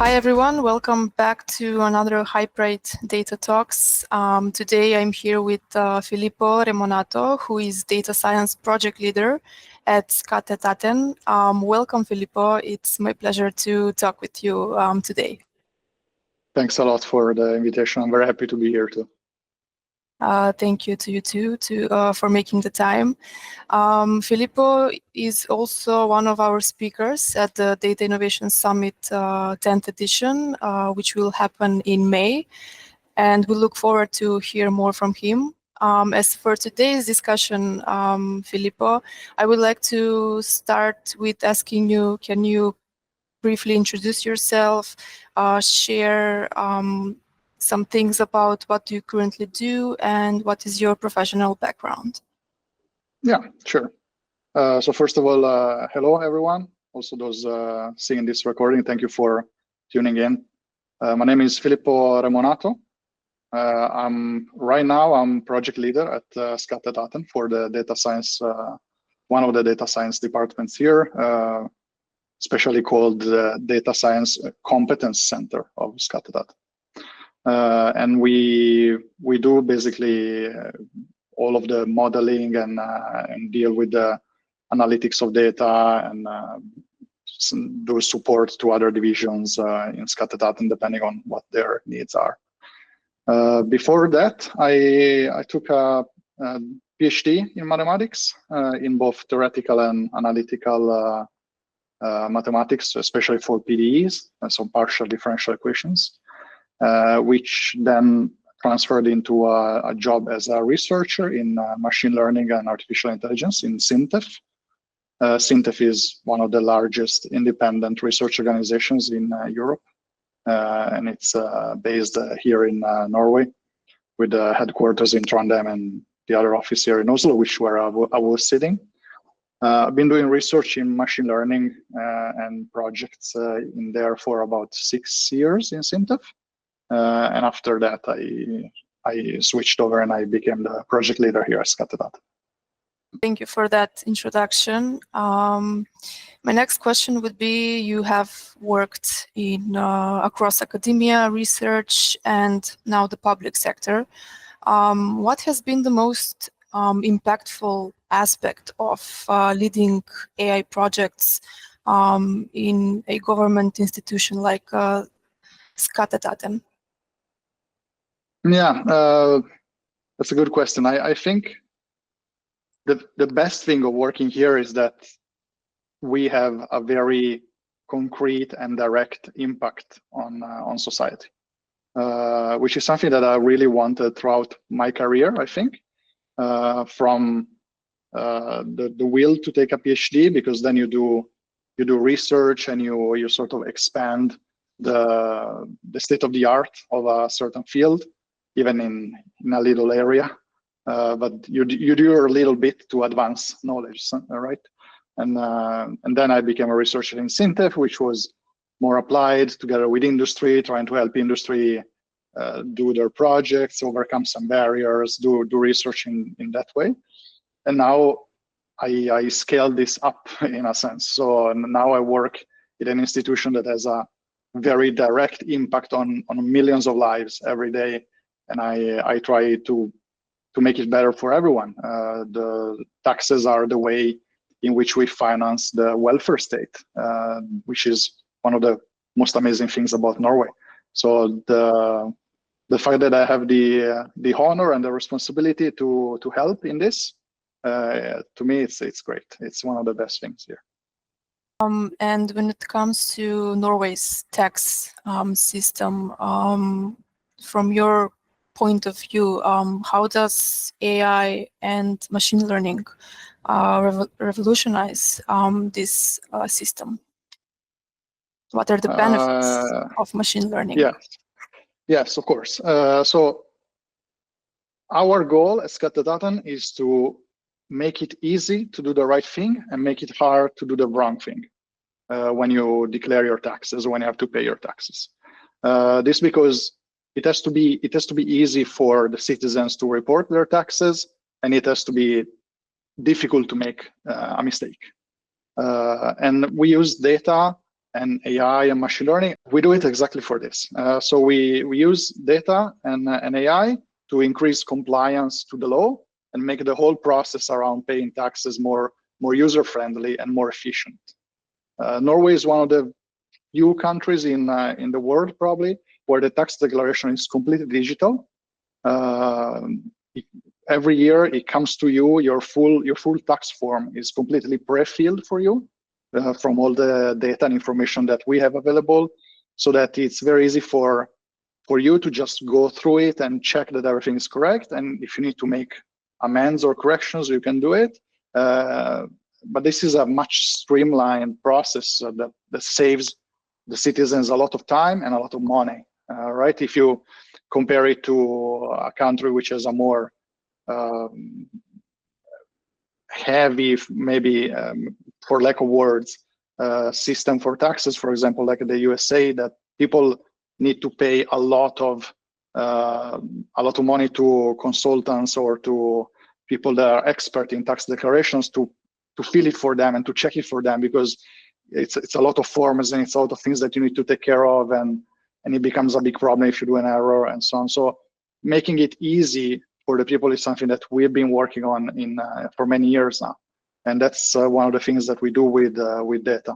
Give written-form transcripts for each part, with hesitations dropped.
Hi everyone, welcome back to another Hyperight Data Talks. Today I'm here with Filippo Remonato, who is Data Science Project Leader at Skatteetaten. Welcome Filippo, it's my pleasure to talk with you today. Thanks a lot for the invitation. I'm very happy to be here too. Thank you to you too for making the time. Filippo is also one of our speakers at the Data Innovation Summit 10th edition, which will happen in May. And we look forward to hear more from him. As for today's discussion, Filippo, I would like to start with asking you, can you briefly introduce yourself, share some things about what you currently do and what is your professional background? Yeah, sure. So first of all, hello everyone. Also those seeing this recording, thank you for tuning in. My name is Filippo Remonato. Right now I'm project leader at Skatteetaten for the data science, one of the data science departments here, especially called the Data Science Competence Center of Skatteetaten. And we do basically all of the modeling and deal with the analytics of data and do support to other divisions in Skatteetaten depending on what their needs are. Before that, I took a PhD in mathematics in both theoretical and analytical mathematics, especially for PDEs, so partial differential equations. Which then transferred into a job as a researcher in machine learning and artificial intelligence in SINTEF. SINTEF is one of the largest independent research organizations in Europe, and it's based here in Norway, with the headquarters in Trondheim and the other office here in Oslo, where I was sitting. I've been doing research in machine learning and projects in there for about 6 years in SINTEF. And after that, I switched over and I became the project leader here at Skatteetaten. Thank you for that introduction. My next question would be, you have worked in across academia, research, and now the public sector. What has been the most impactful aspect of leading AI projects in a government institution like Skatteetaten? Yeah, that's a good question. I think the best thing of working here is that we have a very concrete and direct impact on society, which is something that I really wanted throughout my career. I think from the will to take a PhD, because then you do research and you sort of expand the state of the art of a certain field, even in a little area, but you do your little bit to advance knowledge, right? And then I became a researcher in SINTEF, which was more applied together with industry, trying to help industry do their projects, overcome some barriers, do research in that way. And now I scaled this up in a sense. So now I work in an institution that has a very direct impact on millions of lives every day. And I try to make it better for everyone. The taxes are the way in which we finance the welfare state, which is one of the most amazing things about Norway. So the fact that I have the honor and the responsibility to help in this, to me, it's great. It's one of the best things here. And when it comes to Norway's tax system, from your point of view, how does AI and machine learning revolutionize this system? What are the benefits of machine learning? Yes, of course. So our goal at Skatteetaten is to make it easy to do the right thing and make it hard to do the wrong thing when you declare your taxes, when you have to pay your taxes. This because it has to be easy for the citizens to report their taxes, and it has to be difficult to make a mistake. And we use data and AI and machine learning, we do it exactly for this. So we use data and AI to increase compliance to the law and make the whole process around paying taxes more user-friendly and more efficient. Norway is one of the few countries in the world, probably, where the tax declaration is completely digital. Every year it comes to you, your full tax form is completely pre-filled for you from all the data and information that we have available, so that it's very easy for you to just go through it and check that everything is correct. And if you need to make amends or corrections, you can do it. But this is a much streamlined process that saves the citizens a lot of time and a lot of money, right? If you compare it to a country which has a more heavy, maybe for lack of words, system for taxes, for example, like the USA, that people need to pay a lot of money to consultants or to people that are expert in tax declarations to fill it for them and to check it for them, because it's a lot of forms and it's a lot of things that you need to take care of, and it becomes a big problem if you do an error and so on. So making it easy for the people is something that we've been working on for many years now, and that's one of the things that we do with data.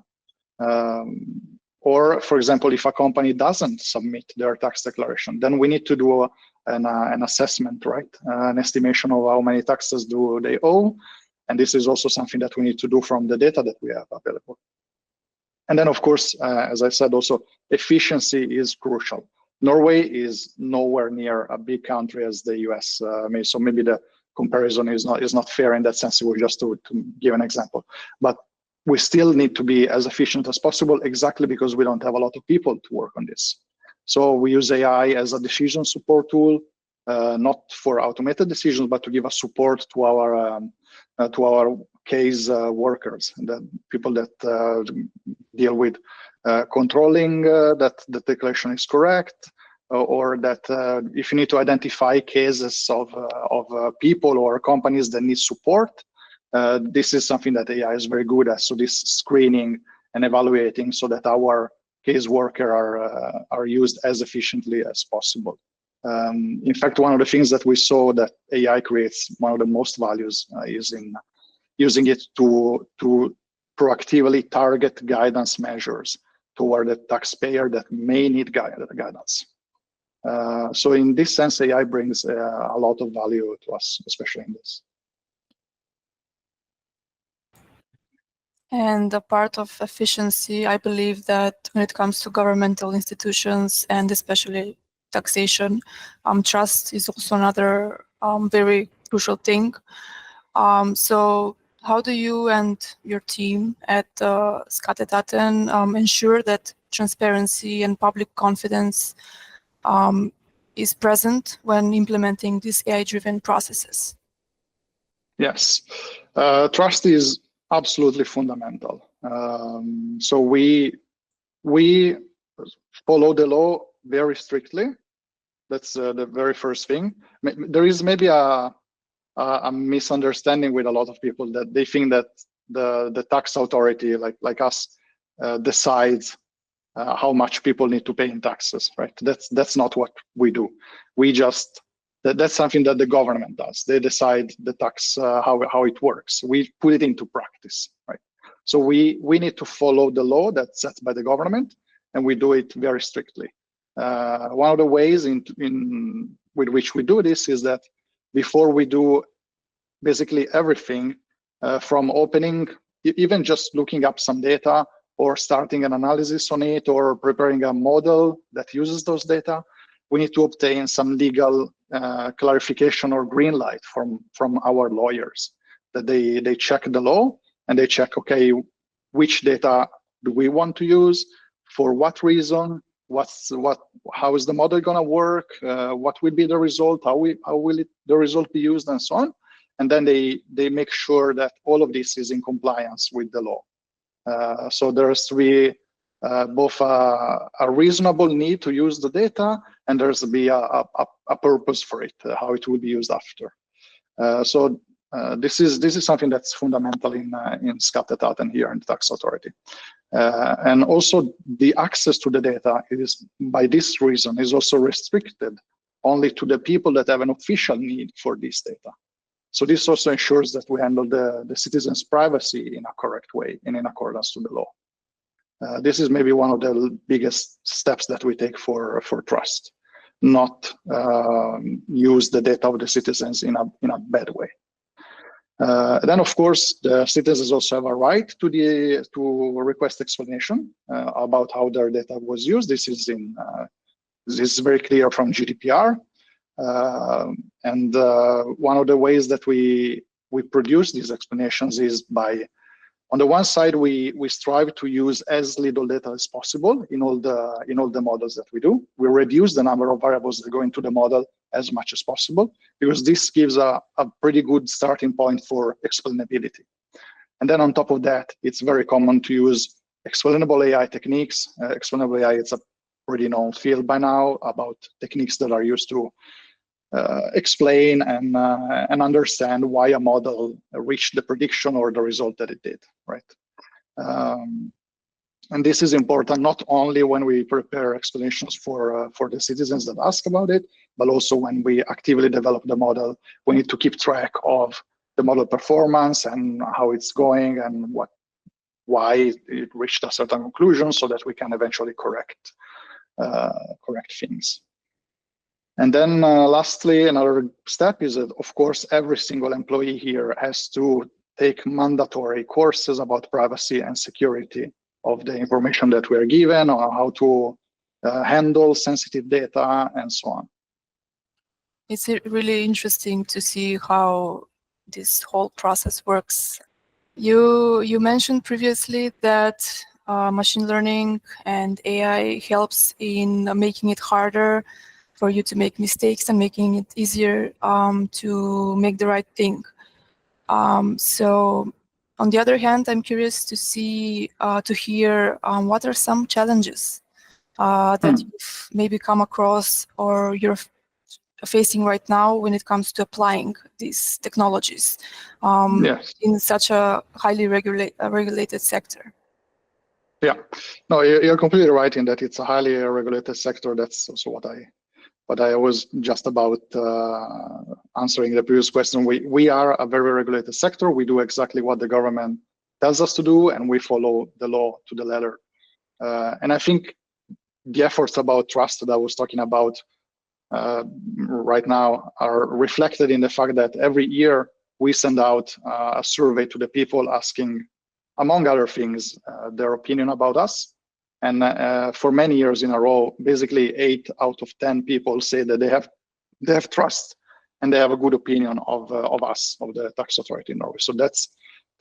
Or, for example, if a company doesn't submit their tax declaration, then we need to do an assessment, right? An estimation of how many taxes do they owe, and this is also something that we need to do from the data that we have available. And then, of course, as I said, also efficiency is crucial. Norway is nowhere near a big country as the US, so maybe the comparison is not fair in that sense. It was just to give an example, but we still need to be as efficient as possible, exactly because we don't have a lot of people to work on this. So we use AI as a decision support tool, not for automated decisions, but to give us support to our case workers, the people that deal with controlling that the declaration is correct, or that if you need to identify cases of people or companies that need support, this is something that AI is very good at. So this screening and evaluating, so that our case worker are used as efficiently as possible. In fact, one of the things that we saw that AI creates one of the most values is in using it to proactively target guidance measures toward the taxpayer that may need guidance. So in this sense, AI brings a lot of value to us, especially in this. And a part of efficiency, I believe that when it comes to governmental institutions and especially taxation, trust is also another very crucial thing. So how do you and your team at Skatteetaten ensure that transparency and public confidence is present when implementing these AI-driven processes? Yes, trust is absolutely fundamental. So we follow the law very strictly. That's the very first thing. There is maybe a misunderstanding with a lot of people that they think that the tax authority, like us, decides how much people need to pay in taxes, right? That's not what we do. We just that's something that the government does. They decide the tax, how it works. We put it into practice, right? So we need to follow the law that's set by the government, and we do it very strictly. One of the ways with which we do this is that before we do basically everything, from opening, even just looking up some data or starting an analysis on it or preparing a model that uses those data, we need to obtain some legal clarification or green light from our lawyers, that they check the law and they check, okay, which data do we want to use, for what reason, how is the model going to work, what will be the result, how will the result be used, and so on. And then they make sure that all of this is in compliance with the law. So there's to be both a reasonable need to use the data, and there's to be a purpose for it, how it will be used after. So This is something that's fundamental in Skatteetaten here in the tax authority. And also the access to the data is, by this reason, is also restricted only to the people that have an official need for this data. So this also ensures that we handle the citizens' privacy in a correct way and in accordance to the law. This is maybe one of the biggest steps that we take for trust, not use the data of the citizens in a bad way. Then, of course, the citizens also have a right to request explanation about how their data was used. This is very clear from GDPR, and one of the ways that we produce these explanations is by, on the one side, we strive to use as little data as possible in all the models that we do. We reduce the number of variables that go into the model as much as possible, because this gives a pretty good starting point for explainability. And then on top of that, it's very common to use explainable AI techniques. Explainable AI, it's a pretty known field by now about techniques that are used to explain and understand why a model reached the prediction or the result that it did, right? And this is important not only when we prepare explanations for the citizens that ask about it, but also when we actively develop the model. We need to keep track of the model performance and how it's going and why it reached a certain conclusion, so that we can eventually correct things. And then lastly, another step is that, of course, every single employee here has to take mandatory courses about privacy and security of the information that we are given, or how to handle sensitive data and so on. It's really interesting to see how this whole process works. You mentioned previously that machine learning and AI helps in making it harder for you to make mistakes and making it easier to make the right thing. So on the other hand, I'm curious to hear what are some challenges that you've maybe come across or you're facing right now when it comes to applying these technologies in such a highly regulated sector. Yeah, no, you're completely right in that it's a highly regulated sector. That's also what I was just about answering the previous question. We are a very regulated sector. We do exactly what the government tells us to do, and we follow the law to the letter. And I think the efforts about trust that I was talking about right now are reflected in the fact that every year we send out a survey to the people asking, among other things, their opinion about us. And for many years in a row, basically 8 out of 10 people say that they have trust and they have a good opinion of us, of the tax authority in Norway. So that's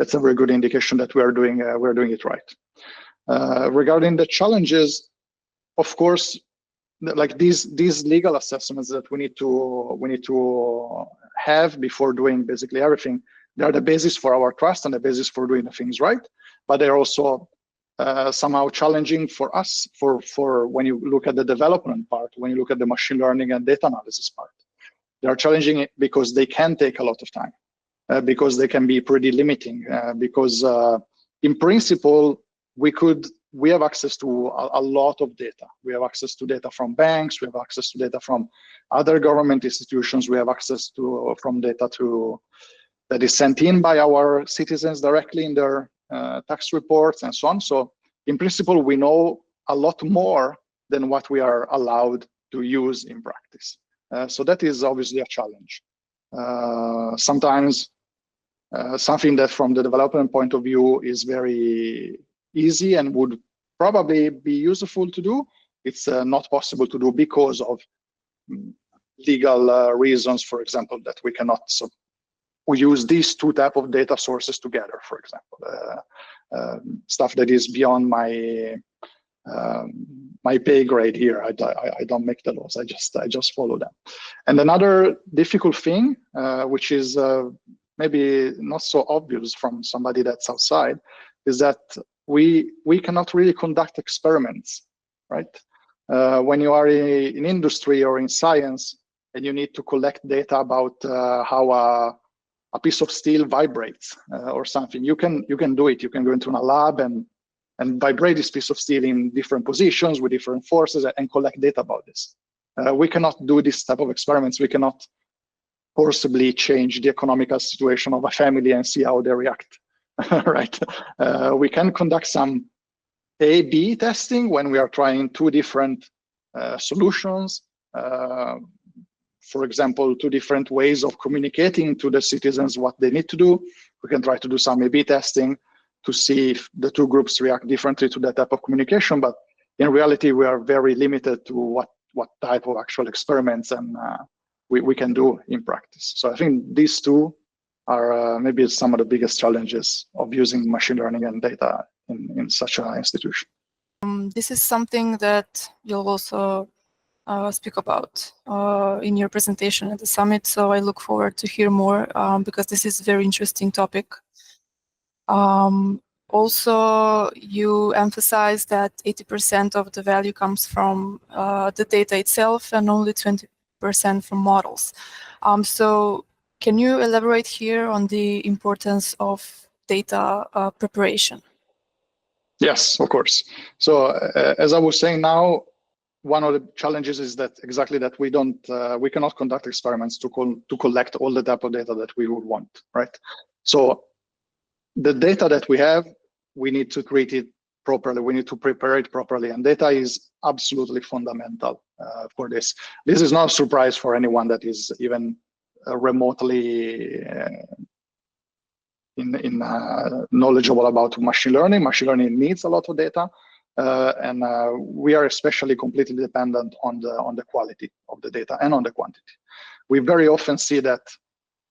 a very good indication that we're doing it right. Regarding the challenges, of course, like these legal assessments that we need to have before doing basically everything, they are the basis for our trust and the basis for doing the things right. But they're also somehow challenging for us for when you look at the development part, when you look at the machine learning and data analysis part. They are challenging because they can take a lot of time, because they can be pretty limiting, because in principle, we have access to a lot of data. We have access to data from banks, we have access to data from other government institutions, we have access from data that is sent in by our citizens directly in their tax reports and so on. So in principle, we know a lot more than what we are allowed to use in practice. So that is obviously a challenge. Sometimes something that from the development point of view is very easy and would probably be useful to do, it's not possible to do because of legal reasons, for example, that we cannot. So we use these two type of data sources together, for example, stuff that is beyond my pay grade here. I don't make the laws. I just follow them. And another difficult thing, which is maybe not so obvious from somebody that's outside, is that we cannot really conduct experiments, right? When you are in industry or in science and you need to collect data about how a piece of steel vibrates or something. You can do it. You can go into a lab and vibrate this piece of steel in different positions with different forces and collect data about this. We cannot do this type of experiments. We cannot forcibly change the economical situation of a family and see how they react, right? We can conduct some A/B testing when we are trying two different solutions. For example, two different ways of communicating to the citizens what they need to do. We can try to do some A/B testing to see if the two groups react differently to that type of communication. But in reality, we are very limited to what type of actual experiments and we can do in practice. So I think these two are maybe some of the biggest challenges of using machine learning and data in such an institution. This is something that you'll also speak about in your presentation at the summit. So I look forward to hear more because this is a very interesting topic. Also, you emphasize that 80% of the value comes from the data itself and only 20% from models. So can you elaborate here on the importance of data preparation? Yes, of course. So as I was saying now, one of the challenges is that exactly that we cannot conduct experiments to collect all the type of data that we would want, right? So the data that we have, we need to treat it properly. We need to prepare it properly, and data is absolutely fundamental for this. This is not a surprise for anyone that is even remotely knowledgeable about machine learning. Machine learning needs a lot of data, and we are especially completely dependent on the quality of the data and on the quantity. We very often see that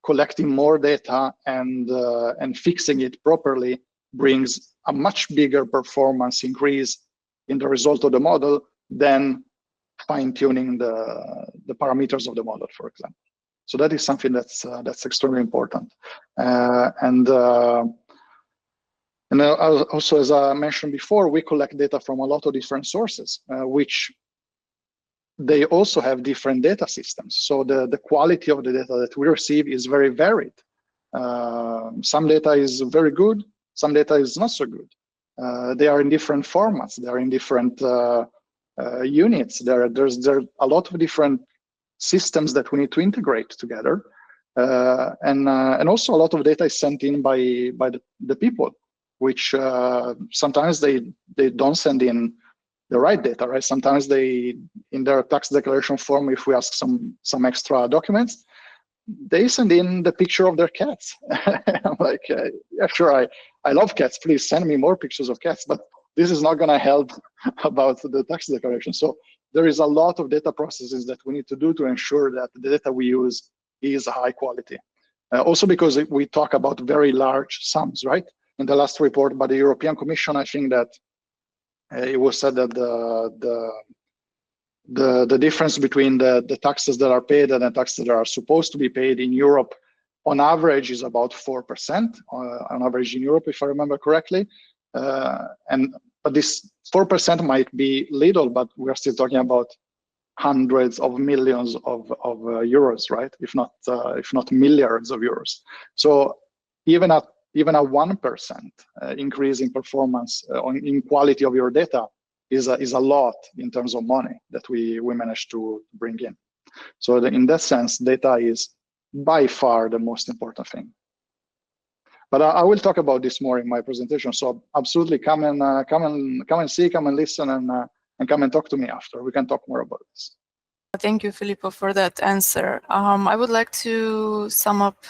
collecting more data and fixing it properly brings a much bigger performance increase in the result of the model than fine-tuning the parameters of the model, for example. So that is something that's extremely important. And also, as I mentioned before, we collect data from a lot of different sources, which they also have different data systems. So the quality of the data that we receive is very varied. Some data is very good, some data is not so good. They are in different formats, they are in different units. There's a lot of different systems that we need to integrate together. And also a lot of data is sent in by the people, which sometimes they don't send in the right data, right? Sometimes they, in their tax declaration form, if we ask some extra documents, they send in the picture of their cats. I'm like, yeah, sure, I love cats. Please send me more pictures of cats, but this is not going to help about the tax declaration. So there is a lot of data processes that we need to do to ensure that the data we use is high quality. Also because we talk about very large sums, right? In the last report by the European Commission, I think that it was said that the difference between the taxes that are paid and the taxes that are supposed to be paid in Europe, on average, is about 4% on average in Europe, if I remember correctly. But this 4% might be little, but we're still talking about hundreds of millions of euros, right? If not milliards of euros. So even a 1% increase in performance in quality of your data is a lot in terms of money that we managed to bring in. So in that sense, data is by far the most important thing. But I will talk about this more in my presentation. So absolutely come and see, come and listen, and come and talk to me after. We can talk more about this. Thank you, Filippo, for that answer. I would like to sum up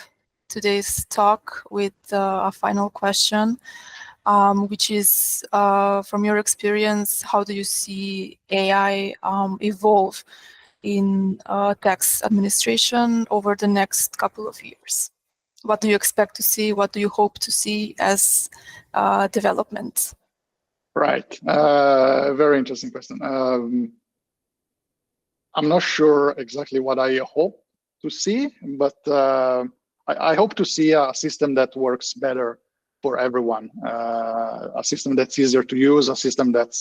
today's talk with a final question, which is, from your experience, how do you see AI evolve in tax administration over the next couple of years? What do you expect to see? What do you hope to see as developments? Right. Very interesting question. I'm not sure exactly what I hope to see, but I hope to see a system that works better for everyone, a system that's easier to use, a system that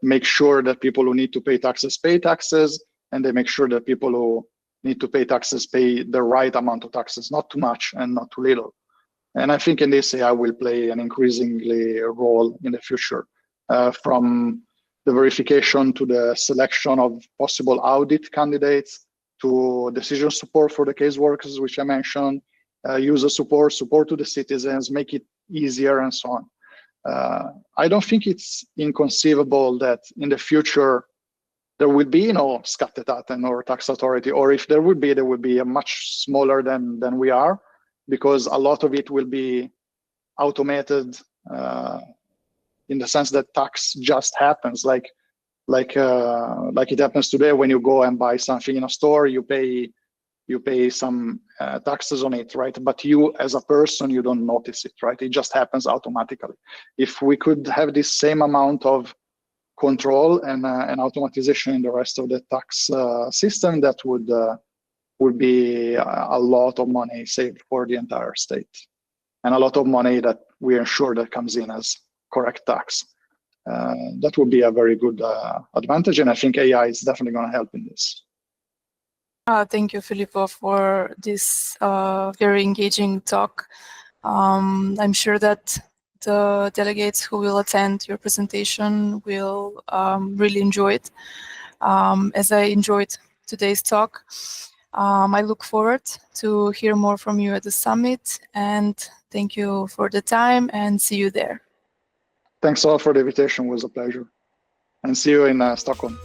makes sure that people who need to pay taxes, and they make sure that people who need to pay taxes pay the right amount of taxes, not too much and not too little. And I think in this, AI will play an increasingly role in the future, from the verification to the selection of possible audit candidates to decision support for the caseworkers, which I mentioned, user support, support to the citizens, make it easier and so on. I don't think it's inconceivable that in the future there will be no Skatteetaten or tax authority, or if there would be a much smaller than we are, because a lot of it will be automated in the sense that tax just happens, like it happens today when you go and buy something in a store, you pay some taxes on it, right? But you as a person, you don't notice it, right? It just happens automatically. If we could have this same amount of control and automatization in the rest of the tax system, that would be a lot of money saved for the entire state, and a lot of money that we ensure that comes in as correct tax. That would be a very good advantage, and I think AI is definitely going to help in this. Thank you, Filippo, for this very engaging talk. I'm sure that the delegates who will attend your presentation will really enjoy it, as I enjoyed today's talk. I look forward to hear more from you at the summit, and thank you for the time, and see you there. Thanks all for the invitation. It was a pleasure, and see you in Stockholm.